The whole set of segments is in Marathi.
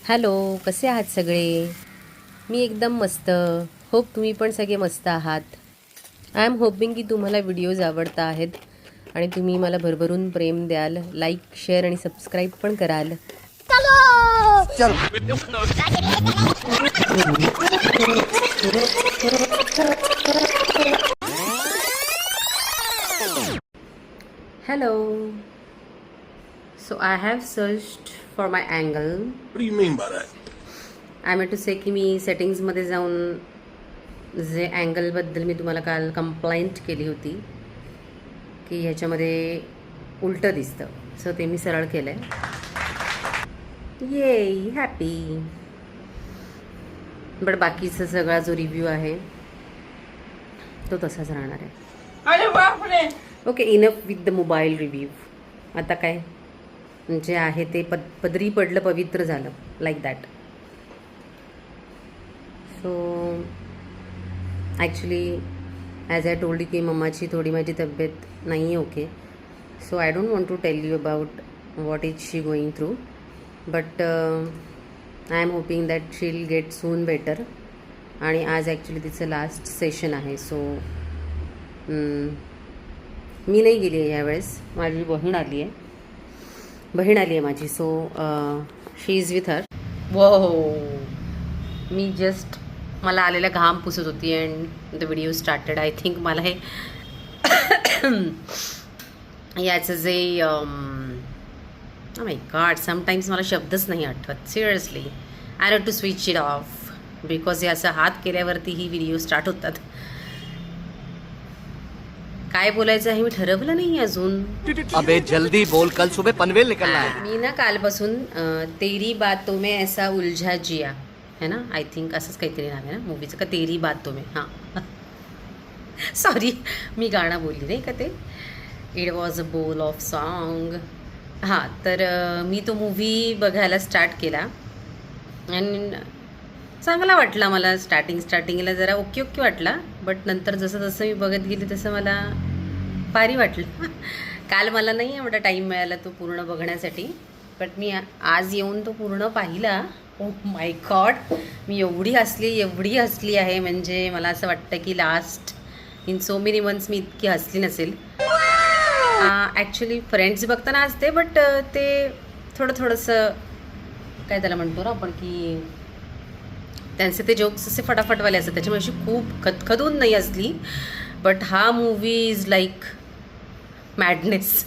हॅलो, कसे आहात सगळे? मी एकदम मस्त. होप तुम्ही पण सगळे मस्त आहात. आय एम होपिंग की तुम्हाला व्हिडिओज आवडता आहेत आणि तुम्ही मला भरभरून प्रेम द्याल, लाईक, शेअर आणि सबस्क्राईब पण कराल. Hello. So I have searched for my angle. What do you mean by that? I mean to say की मी सेटिंग्समध्ये जाऊन जे अँगलबद्दल मी तुम्हाला काल कंप्लेंट केली होती की ह्याच्यामध्ये उलटं दिसतं, सो ते मी सरळ केलं आहे. ये हॅपी. बट बाकीचा सगळा जो रिव्ह्यू आहे तो तसाच राहणार आहे. अरे बापरे. Okay, enough with the mobile review. आता काय जे आहे ते पदरी पडलं, पवित्र झालं, like that. So actually as I told की मम्माची थोडी माझी तब्येत नाही आहे okay. So I don't want to tell you about what is she going through, but I am hoping that she will get soon better. आणि आज ॲक्च्युली तिचं लास्ट सेशन आहे. सो मी नाही गेली आहे यावेळेस, माझी बहीण आली आहे माझी. So she is with her. वो मी जस्ट मला आलेला घाम पुसत होती and the video started. I think मला हे याचं जे माय गॉड, समटाईम्स मला शब्दच नाही आठवत. Seriously I have to switch it off because हे असं हात केल्यावरती ही व्हिडिओ स्टार्ट होतात. काय बोलायचं आहे मी ठरवलं नाही अजून. अबे जल्दी बोल, कल सुबह पनवेल निकलना है. मी ना कालपासून तेरी बातों में ऐसा उलझा जिया है ना, आय थिंक असंच काहीतरी नाव आहे ना मूवीचं, का तेरी बातों में. हां सॉरी, मी गाणं बोलली नाही का ते. It was a bowl of song. हां, तर मी तो मूवी बघायला स्टार्ट केला अँड चांगला वाटला मला. स्टार्टिंगला जरा ओके वाटला, बट नंतर जसं जसं मी बघत गेली तसं मला भारी वाटलं. काल मला नाही एवढा टाईम मिळाला तो पूर्ण बघण्यासाठी, बट मी आज येऊन तो पूर्ण पाहिला. ओ माय गॉड, मी एवढी हसली आहे, म्हणजे मला असं वाटतं की last in so many months मी इतकी हसली नसेल. ॲक्च्युली फ्रेंड्स बघताना असते, बट ते थोडंसं काय त्याला म्हणतो ना आपण की त्यांचे ते जोक्स असे फटाफटवाले असतात, त्याच्यामुळे अशी खूप खदखदून नाही असली. बट हा मूवी इज लाईक मॅडनेस.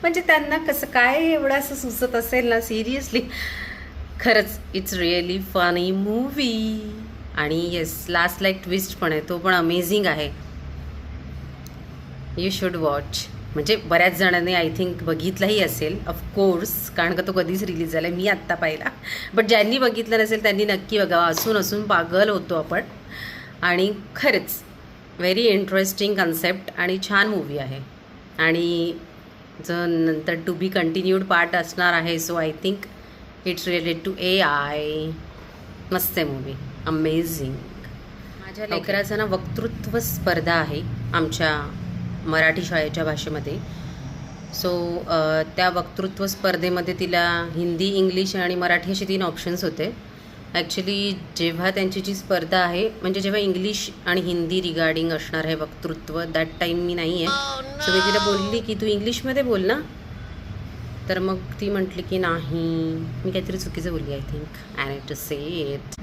म्हणजे त्यांना कसं काय एवढं असं सुचत असेल ना, सिरियसली खरंच इट्स रिअली फनी मूवी. आणि येस, लास्टला एक ट्विस्ट पण आहे, तो पण अमेझिंग आहे. You should watch. म्हणजे बऱ्याच जणांनी आय थिंक बघितलाही असेल ऑफकोर्स, कारण का तो कधीच रिलीज झाला आहे, मी आत्ता पाहिला. बट ज्यांनी बघितलं नसेल त्यांनी नक्की बघावा. असून पागल होतो आपण. आणि खरंच व्हेरी इंटरेस्टिंग कन्सेप्ट आणि छान मूवी आहे. आणि जो नंतर टू बी कंटिन्यूड पार्ट असणार आहे, so I think it's related to AI. मस्त आहे मूवी, अमेझिंग. माझ्या लेकराचं ना वक्तृत्व स्पर्धा आहे आमच्या मराठी शाळेच्या भाषेमध्ये. सो त्या वक्तृत्व स्पर्धेमध्ये तिला हिंदी, इंग्लिश आणि मराठी असे 3 ऑप्शन्स होते. ॲक्च्युली जेव्हा त्यांची जी स्पर्धा आहे, म्हणजे जेव्हा इंग्लिश आणि हिंदी रिगार्डिंग असणार आहे वक्तृत्व, दॅट टाईम मी नाही आहे. सो मी तिला बोलली की तू इंग्लिशमध्ये बोल ना, तर मग ती म्हटली की नाही. मी काहीतरी चुकीचं बोलली I think. I need to say it.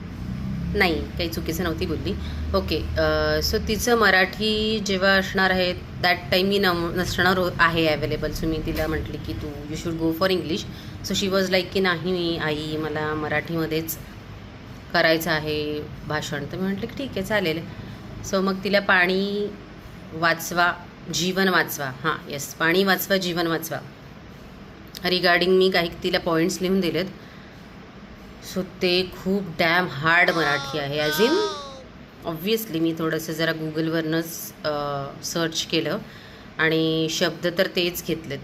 नाही, काही चुकीचं नव्हती बोलली. ओके, सो तिचं मराठी जेव्हा असणार आहे दॅट टाईम मी नसणार आहे अवेलेबल. सो मी तिला म्हटली की तू you should go for English. So she was like की नाही आई, मला मराठीमध्येच करायचं आहे भाषण. तर मी म्हटलं की ठीक आहे चालेल. सो मग तिला पाणी वाचवा जीवन वाचवा, हां येस, पाणी वाचवा जीवन वाचवा रिगार्डिंग मी काही तिला पॉईंट्स लिहून दिलेत. सो ते खूप डॅम हार्ड मराठी आहे. ॲज इन ऑब्व्हियसली मी थोडंसं जरा गुगलवरनंच सर्च केलं आणि शब्द तर तेच घेतलेत,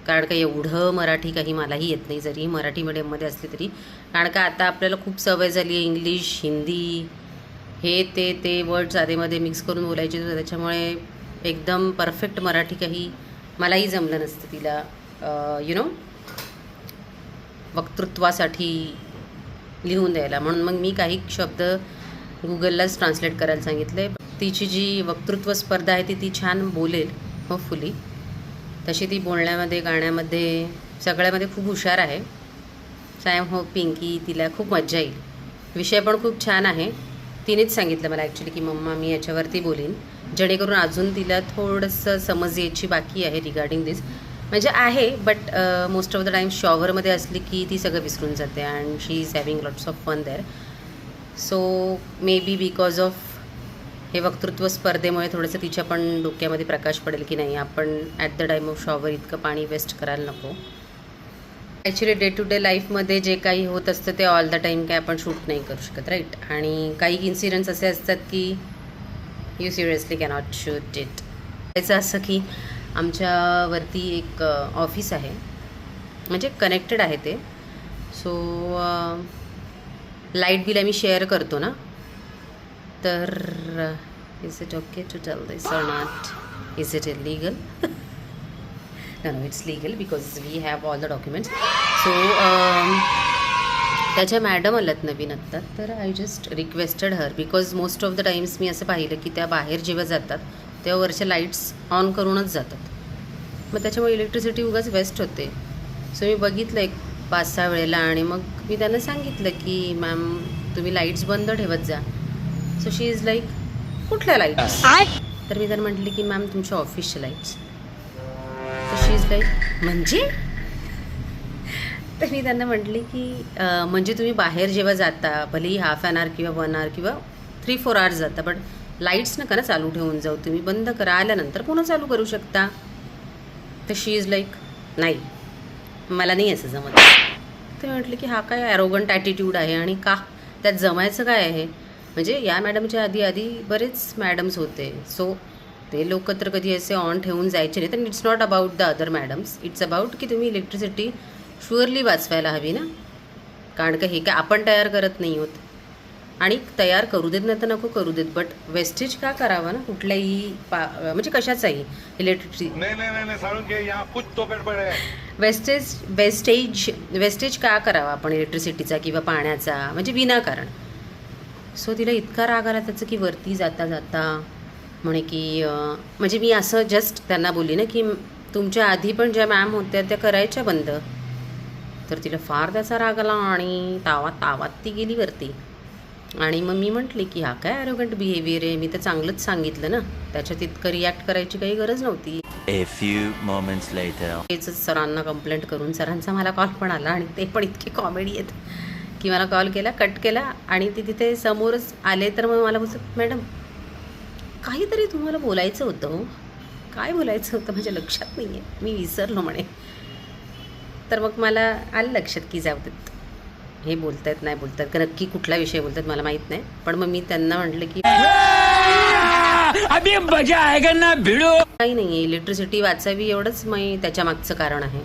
कारण का एवढं मराठी काही मलाही येत नाही, जरी मराठी मीडियममध्ये असली तरी. कारण का आता आपल्याला खूप सवय झाली आहे इंग्लिश हिंदी हे ते वर्ड्स आधेमध्ये मिक्स करून बोलायचे, तर त्याच्यामुळे एकदम परफेक्ट मराठी काही मलाही जमलं नसतं तिला यु नो वक्तृत्वासाठी लिहून द्यायला. म्हणून मग मी काही शब्द गुगललाच ट्रान्सलेट करायला सांगितले. तिची जी वक्तृत्व स्पर्धा आहे ती छान बोलेल होपफुली. तशी ती बोलण्यामध्ये, गाण्यामध्ये, सगळ्यामध्ये खूप हुशार आहे. सो आय एम होपिंग की तिला खूप मज्जा येईल. विषय पण खूप छान आहे. तिनेच सांगितलं मला ॲक्च्युली की मम्मा मी याच्यावरती बोलीन, जेणेकरून अजून तिला थोडंसं समज यायची बाकी आहे रिगार्डिंग दिस. म्हणजे आहे but most of the time शॉवरमध्ये असली की ती सगळं विसरून जाते and she is having lots of fun there. So maybe because of हे वक्तृत्व स्पर्धेमुळे थोडंसं तिच्या पण डोक्यामध्ये प्रकाश पडेल की नाही, आपण at the time of shower इतकं पाणी वेस्ट करायला नको. ॲक्च्युली डे टू डे लाईफमध्ये जे काही होत असतं ते ऑल द टाईम काय आपण शूट नाही करू शकत, राईट. आणि काही इन्सिडेंट्स असे असतात की you seriously cannot shoot it. त्याचं असं की आमच्यावरती एक ऑफिस आहे, म्हणजे कनेक्टेड आहे ते. सो लाईट बिल आम्ही शेअर करतो ना, तर is it okay to tell this or not? Is it illegal? no, it's legal because we have all the documents. So त्याच्या मॅडम आल्यात नवीन आत्ता, तर I just requested her because most of the times मी असं पाहिलं की त्या बाहेर जेव्हा जातात तेव्हा वरच्या लाईट्स ऑन करूनच जातात, मग त्याच्यामुळे इलेक्ट्रिसिटी उगाच वेस्ट होते. सो मी बघितलं एक 5-6 वेळेला आणि मग मी त्यांना सांगितलं की मॅम तुम्ही लाईट्स बंद ठेवत जा. सो शी इज लाईक कुठल्या लाईट्स? तर मी त्यांना म्हटली की मॅम तुमच्या ऑफिसच्या लाईट्स. तर शी इज लाईक म्हणजे? तर मी त्यांना म्हटली की म्हणजे तुम्ही बाहेर जेव्हा जाता भलेही हाफ ॲन आवर किंवा 1 आवर किंवा 3-4 आवर्स जाता, बट लाईट्स नका ना चालू ठेवून जाऊ, तुम्ही बंद करा, आल्यानंतर पुन्हा चालू करू शकता. तर शी इज लाईक नाही मला नाही असं जमत. तर मी म्हटलं की हा काय ॲरोगंट ॲटिट्यूड आहे आणि का त्यात जमायचं काय आहे? म्हणजे या मॅडमच्या आधी बरेच मॅडम्स होते, सो ते लोक तर कधी असे ऑन ठेवून जायचे नाही. तर it's not about the other madams, it's about की तुम्ही इलेक्ट्रिसिटी शुअरली वाचवायला हवी ना. कारण का हे काय आपण तयार करत नाही आहोत, आणि तयार करू देत नाही तर नको करू देत, बट वेस्टेज का करावं ना कुठल्याही म्हणजे कशाचाही इलेक्ट्रिसिटी. वेस्टेज का करावा आपण इलेक्ट्रिसिटीचा किंवा पाण्याचा, म्हणजे विनाकारण. सो तिला इतका राग आला त्याचं की वरती जाता जाता म्हणे की म्हणजे मी असं जस्ट त्यांना बोलली ना की तुमच्या आधी पण ज्या मॅम होत्या त्या करायच्या बंद. तर तिला फार त्याचा राग आला आणि तावात ती गेली वरती. आणि मग मी म्हटली की हा काय ॲरोगंट बिहेवियर आहे, मी तर चांगलंच सांगितलं ना, त्याच्यात इतकं रिॲक्ट करायची काही गरज नव्हती. A few moments later. तेच सरांना कंप्लेंट करून सरांचा मला कॉल पण आला आणि ते पण इतके कॉमेडी आहेत की मला कॉल केला, कट केला आणि ते तिथे समोरच आले. तर मग मला बोलतात मॅडम काहीतरी तुम्हाला बोलायचं होतं हो. काय बोलायचं होतं माझ्या लक्षात नाही आहे, मी विसरलो म्हणे. तर मग मला आलं लक्षात की जाऊ देत, हे बोलतायत नाही बोलतात का नक्की कुठला विषय बोलतात मला माहीत नाही. पण मग मी त्यांना म्हटलं की अभी मजा आएगा ना भिडो. काही नाही आहे, इलेक्ट्रिसिटी वाचावी एवढंच मग त्याच्या मागचं कारण आहे.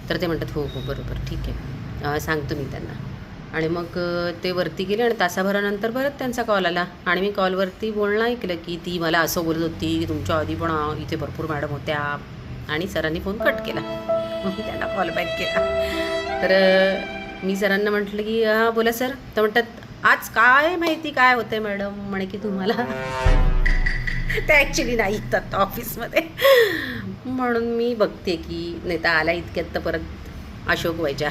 तर ते म्हणतात हो बरोबर ठीक आहे सांगतो मी त्यांना. आणि मग ते वरती गेले आणि तासाभरानंतर परत त्यांचा कॉल आला आणि मी कॉलवरती बोलणं ऐकलं की ती मला असं बोलत होती की तुमच्या आधी पण इथे भरपूर मॅडम होत्या. आणि सरांनी फोन कट केला. मग मी त्यांना कॉल बॅक केला. तर मी सरांना म्हटलं की हां बोला सर. तर म्हणतात आज काय माहिती काय होतं मॅडम म्हणे की तुम्हाला ते ॲक्च्युली नाही येतात ऑफिसमध्ये. म्हणून मी बघते की नाही तर आला इतक्यात तर परत अशोक व्हायच्या.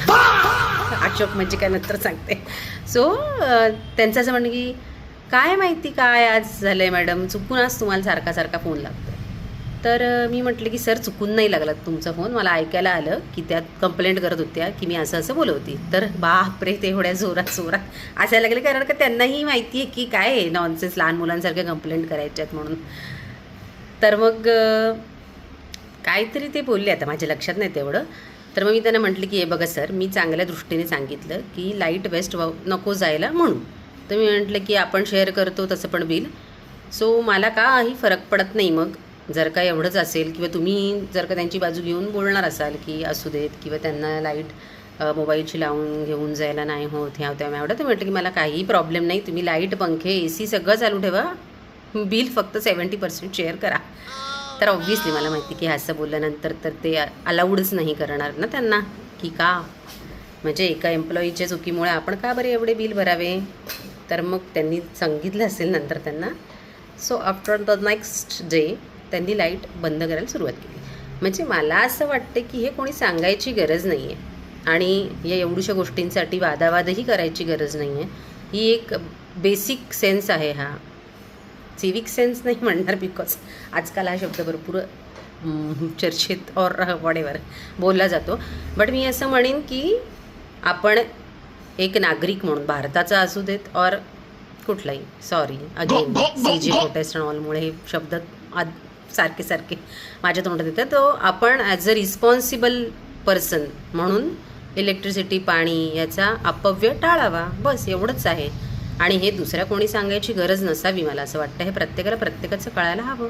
अशोक म्हणजे काय नंतर सांगते. सो त्यांचं असं म्हणणं की काय माहिती काय आज झालं आहे मॅडम, चुकून आज तुम्हाला सारखा फोन लागतो. तर मी म्हटलं की सर चुकून नाही लागला तुमचा फोन, मला ऐकायला आलं की त्यात कंप्लेंट करत होत्या की मी असं बोलवती. तर बापरे ते एवढ्या जोरात असायला लागले, कारण का त्यांनाही माहिती आहे की काय आहे नॉनसेन्स लहान मुलांसारख्या कंप्लेंट करायच्यात म्हणून. तर मग काहीतरी ते बोलले, आता माझ्या लक्षात नाही तेवढं. तर मग मी त्यांना म्हटलं की हे बघा सर मी चांगल्या दृष्टीने सांगितलं की लाईट वेस्ट नको जायला म्हणून. तर मी म्हटलं की आपण शेअर करतो तसं पण बिल, सो मला काही फरक पडत नाही. मग जर का एवढंच असेल किंवा तुम्ही जर का त्यांची बाजू घेऊन बोलणार असाल की असू देत किंवा त्यांना लाईट मोबाईलची लावून घेऊन जायला नाही होत ह्या तेव्हा एवढं, तर म्हटलं की मला काही प्रॉब्लेम नाही, तुम्ही लाईट पंखे AC सगळं चालू ठेवा, बिल फक्त 70% शेअर करा. तर ऑब्व्हियसली मला माहिती की असं बोलल्यानंतर तर ते अलाउडच नाही करणार ना त्यांना की का. म्हणजे एका एम्प्लॉईच्या चुकीमुळे आपण का बरे एवढे बिल भरावे. तर मग त्यांनी सांगितलं असेल नंतर त्यांना. So after the next day त्यांनी लाईट बंद करायला सुरुवात केली. म्हणजे मला असं वाटते की हे कोणी सांगायची गरज नाही आहे आणि या एवढ्याशा गोष्टींसाठी वादावादही करायची गरज नाही आहे. ही एक बेसिक सेन्स आहे. हा सिविक सेन्स नाही म्हणणार बिकॉज आजकाल हा शब्द भरपूर चर्चेत और वॉडेवर बोलला जातो. बट मी असं म्हणेन की आपण एक नागरिक म्हणून भारताचा असू देत और कुठलाही sorry again CJ protest and ऑलमुळे हे शब्द सारखे सारखे माझ्या तोंडात येतात. तो आपण ॲज अ रिस्पॉन्सिबल पर्सन म्हणून इलेक्ट्रिसिटी पाणी याचा अपव्यय टाळावा. बस एवढंच आहे. आणि हे दुसऱ्या कोणी सांगायची गरज नसावी. मला असं वाटतं हे प्रत्येकाला प्रत्येकाचं कळायला हवं.